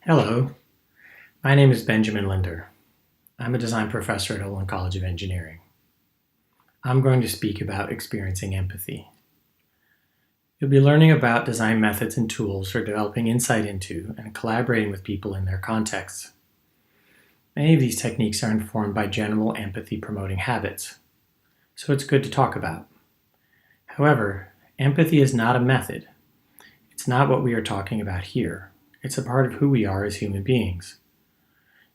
Hello, my name is Benjamin Linder. I'm a design professor at Olin College of Engineering. I'm going to speak about experiencing empathy. You'll be learning about design methods and tools for developing insight into and collaborating with people in their contexts. Many of these techniques are informed by general empathy-promoting habits, so it's good to talk about. However, empathy is not a method. It's not what we are talking about here. It's a part of who we are as human beings.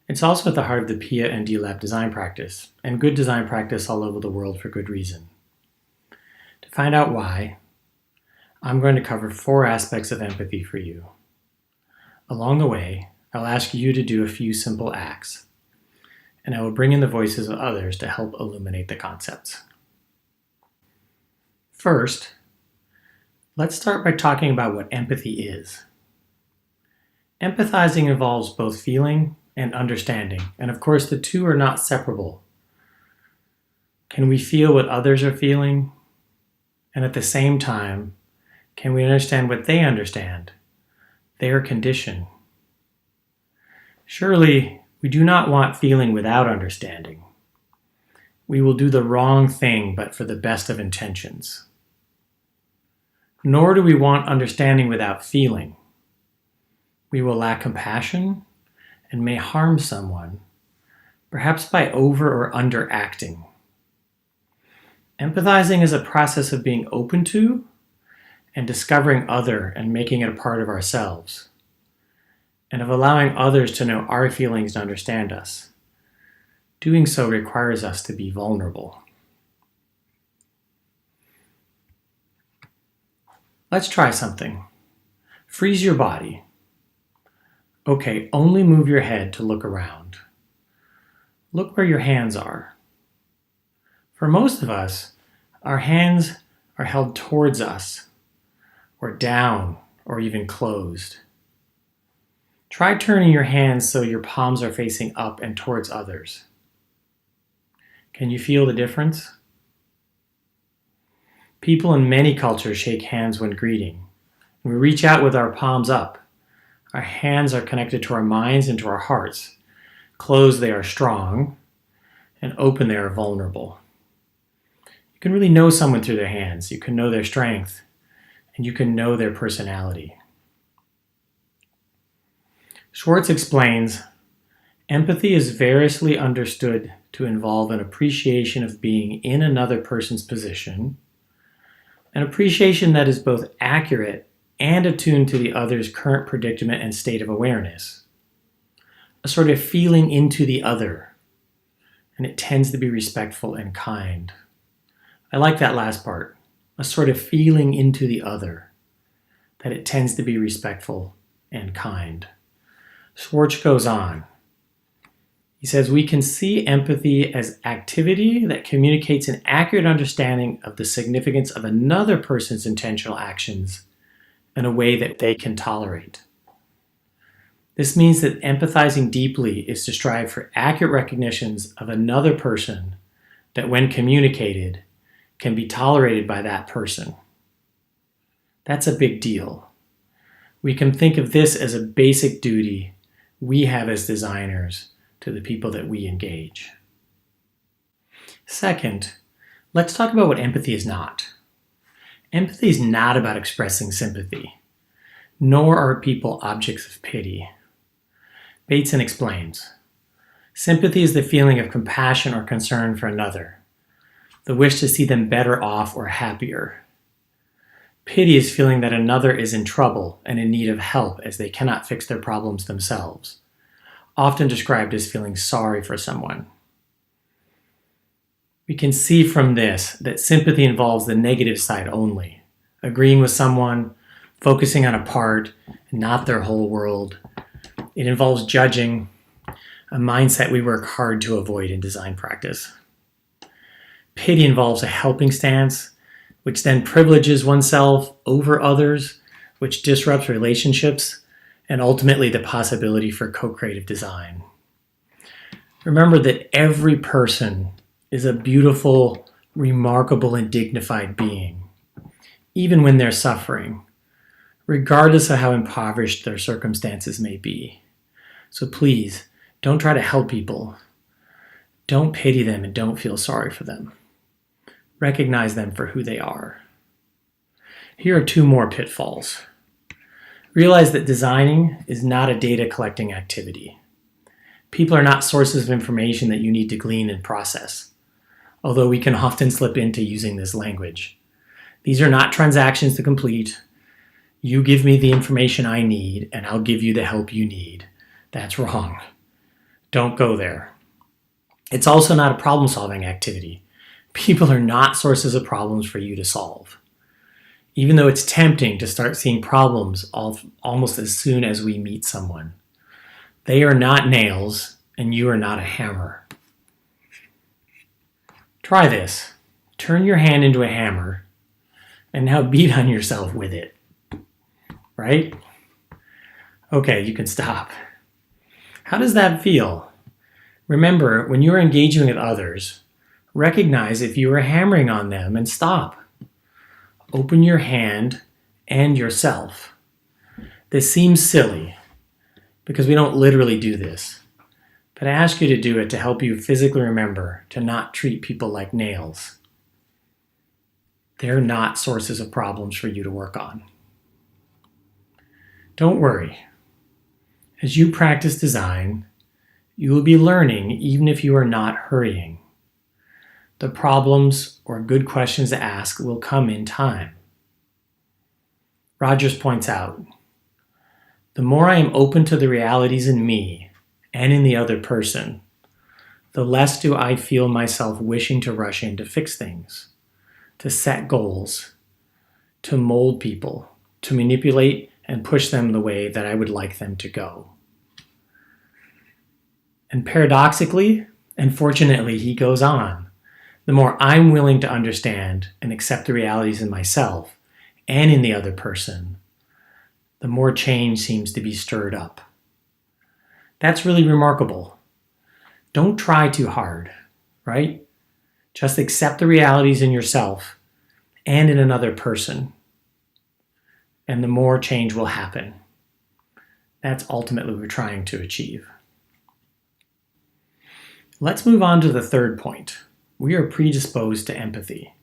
It's also at the heart of the PIA and D-Lab design practice, and good design practice all over the world for good reason. To find out why, I'm going to cover 4 aspects of empathy for you. Along the way, I'll ask you to do a few simple acts, and I will bring in the voices of others to help illuminate the concepts. First, let's start by talking about what empathy is. Empathizing involves both feeling and understanding, and of course the two are not separable. Can we feel what others are feeling? And at the same time, can we understand what they understand, their condition? Surely, we do not want feeling without understanding. We will do the wrong thing but for the best of intentions. Nor do we want understanding without feeling. We will lack compassion and may harm someone, perhaps by over or underacting. Empathizing is a process of being open to and discovering other and making it a part of ourselves, and of allowing others to know our feelings and understand us. Doing so requires us to be vulnerable. Let's try something. Freeze your body. Okay, only move your head to look around. Look where your hands are. For most of us, our hands are held towards us, or down, or even closed. Try turning your hands so your palms are facing up and towards others. Can you feel the difference? People in many cultures shake hands when greeting. We reach out with our palms up. Our hands are connected to our minds and to our hearts. Closed, they are strong, and open, they are vulnerable. You can really know someone through their hands. You can know their strength, and you can know their personality. Schwartz explains, empathy is variously understood to involve an appreciation of being in another person's position, an appreciation that is both accurate and attuned to the other's current predicament and state of awareness. A sort of feeling into the other, and it tends to be respectful and kind. I like that last part, a sort of feeling into the other, that it tends to be respectful and kind. Schwartz goes on. He says, we can see empathy as activity that communicates an accurate understanding of the significance of another person's intentional actions in a way that they can tolerate. This means that empathizing deeply is to strive for accurate recognitions of another person that, when communicated, can be tolerated by that person. That's a big deal. We can think of this as a basic duty we have as designers to the people that we engage. Second, let's talk about what empathy is not. Empathy is not about expressing sympathy, nor are people objects of pity. Bateson explains, sympathy is the feeling of compassion or concern for another, the wish to see them better off or happier. Pity is feeling that another is in trouble and in need of help as they cannot fix their problems themselves, often described as feeling sorry for someone. We can see from this that sympathy involves the negative side only, agreeing with someone, focusing on a part, not their whole world. It involves judging, a mindset we work hard to avoid in design practice. Pity involves a helping stance, which then privileges oneself over others, which disrupts relationships, and ultimately the possibility for co-creative design. Remember that every person is a beautiful, remarkable, and dignified being, even when they're suffering, regardless of how impoverished their circumstances may be. So please, don't try to help people. Don't pity them and don't feel sorry for them. Recognize them for who they are. Here are 2 more pitfalls. Realize that designing is not a data collecting activity. People are not sources of information that you need to glean and process, although we can often slip into using this language. These are not transactions to complete. You give me the information I need, and I'll give you the help you need. That's wrong. Don't go there. It's also not a problem-solving activity. People are not sources of problems for you to solve. Even though it's tempting to start seeing problems almost as soon as we meet someone. They are not nails, and you are not a hammer. Try this. Turn your hand into a hammer, and now beat on yourself with it. Right? Okay, you can stop. How does that feel? Remember, when you're engaging with others, recognize if you are hammering on them and stop. Open your hand and yourself. This seems silly because we don't literally do this, but I ask you to do it to help you physically remember to not treat people like nails. They're not sources of problems for you to work on. Don't worry. As you practice design, you will be learning even if you are not hurrying. The problems or good questions to ask will come in time. Rogers points out, the more I am open to the realities in me and in the other person, the less do I feel myself wishing to rush in to fix things, to set goals, to mold people, to manipulate and push them the way that I would like them to go. And paradoxically, and fortunately, he goes on, the more I'm willing to understand and accept the realities in myself and in the other person, the more change seems to be stirred up. That's really remarkable. Don't try too hard, right? Just accept the realities in yourself and in another person, and the more change will happen. That's ultimately what we're trying to achieve. Let's move on to the 3rd point. We are predisposed to empathy,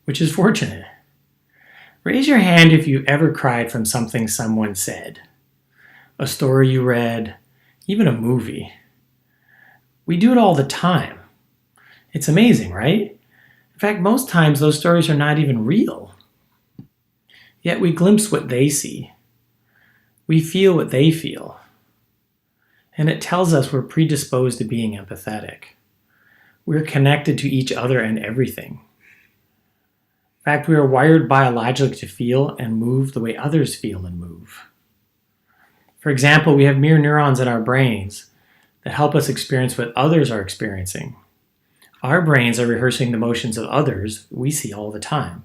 which is fortunate. Raise your hand if you ever cried from something someone said, a story you read, even a movie. We do it all the time. It's amazing, right? In fact, most times those stories are not even real. Yet we glimpse what they see. We feel what they feel. And it tells us we're predisposed to being empathetic. We're connected to each other and everything. In fact, we are wired biologically to feel and move the way others feel and move. For example, we have mirror neurons in our brains that help us experience what others are experiencing. Our brains are rehearsing the motions of others we see all the time.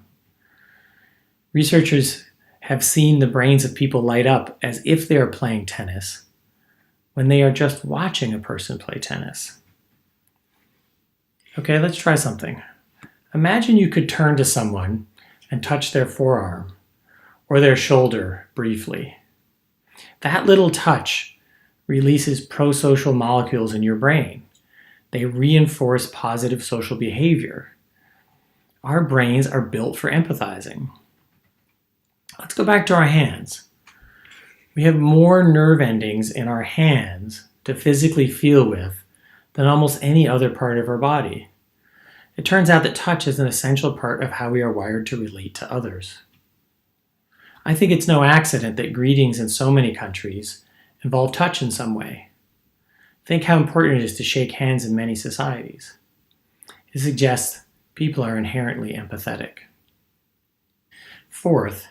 Researchers have seen the brains of people light up as if they are playing tennis when they are just watching a person play tennis. Okay, let's try something. Imagine you could turn to someone and touch their forearm or their shoulder briefly. That little touch releases pro-social molecules in your brain. They reinforce positive social behavior. Our brains are built for empathizing. Let's go back to our hands. We have more nerve endings in our hands to physically feel with than almost any other part of our body. It turns out that touch is an essential part of how we are wired to relate to others. I think it's no accident that greetings in so many countries involve touch in some way. Think how important it is to shake hands in many societies. It suggests people are inherently empathetic. 4th,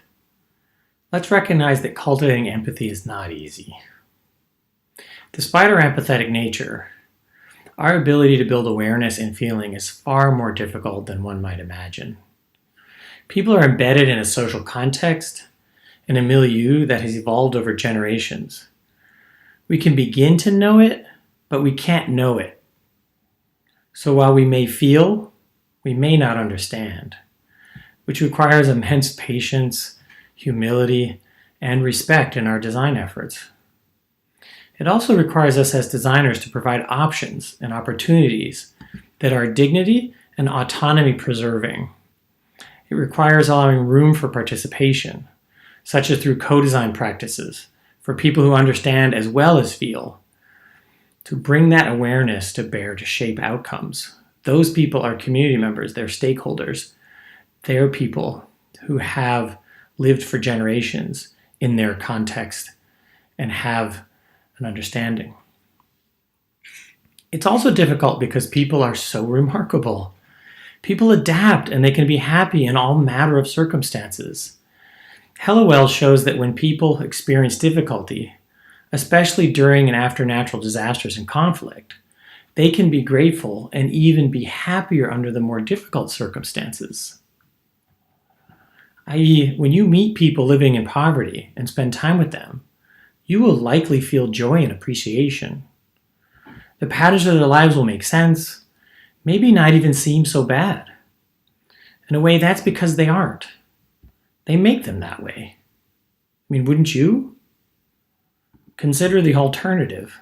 let's recognize that cultivating empathy is not easy. Despite our empathetic nature, our ability to build awareness and feeling is far more difficult than one might imagine. People are embedded in a social context, in a milieu that has evolved over generations. We can begin to know it, but we can't know it. So while we may feel, we may not understand, which requires immense patience, humility, and respect in our design efforts. It also requires us as designers to provide options and opportunities that are dignity and autonomy preserving. It requires allowing room for participation, such as through co-design practices, for people who understand as well as feel, to bring that awareness to bear to shape outcomes. Those people are community members, they're stakeholders, they're people who have lived for generations in their context and have an understanding. It's also difficult because people are so remarkable. People adapt and they can be happy in all manner of circumstances. Hellawell shows that when people experience difficulty, especially during and after natural disasters and conflict, they can be grateful and even be happier under the more difficult circumstances. I.e., when you meet people living in poverty and spend time with them, you will likely feel joy and appreciation. The patterns of their lives will make sense, maybe not even seem so bad. In a way, that's because they aren't. They make them that way. I mean, wouldn't you? Consider the alternative.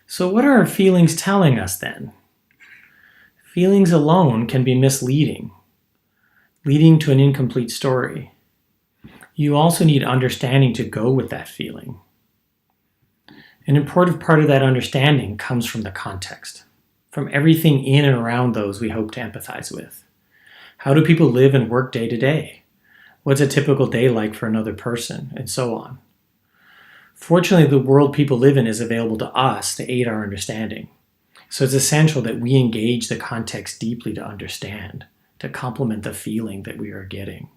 So what are our feelings telling us then? Feelings alone can be misleading, leading to an incomplete story. You also need understanding to go with that feeling. An important part of that understanding comes from the context, from everything in and around those we hope to empathize with. How do people live and work day to day? What's a typical day like for another person? And so on. Fortunately, the world people live in is available to us to aid our understanding. So it's essential that we engage the context deeply to understand, to complement the feeling that we are getting.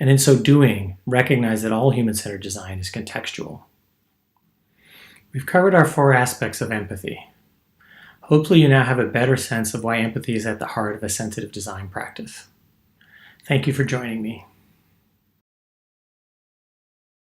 And in so doing, recognize that all human-centered design is contextual. We've covered our 4 aspects of empathy. Hopefully you now have a better sense of why empathy is at the heart of a sensitive design practice. Thank you for joining me.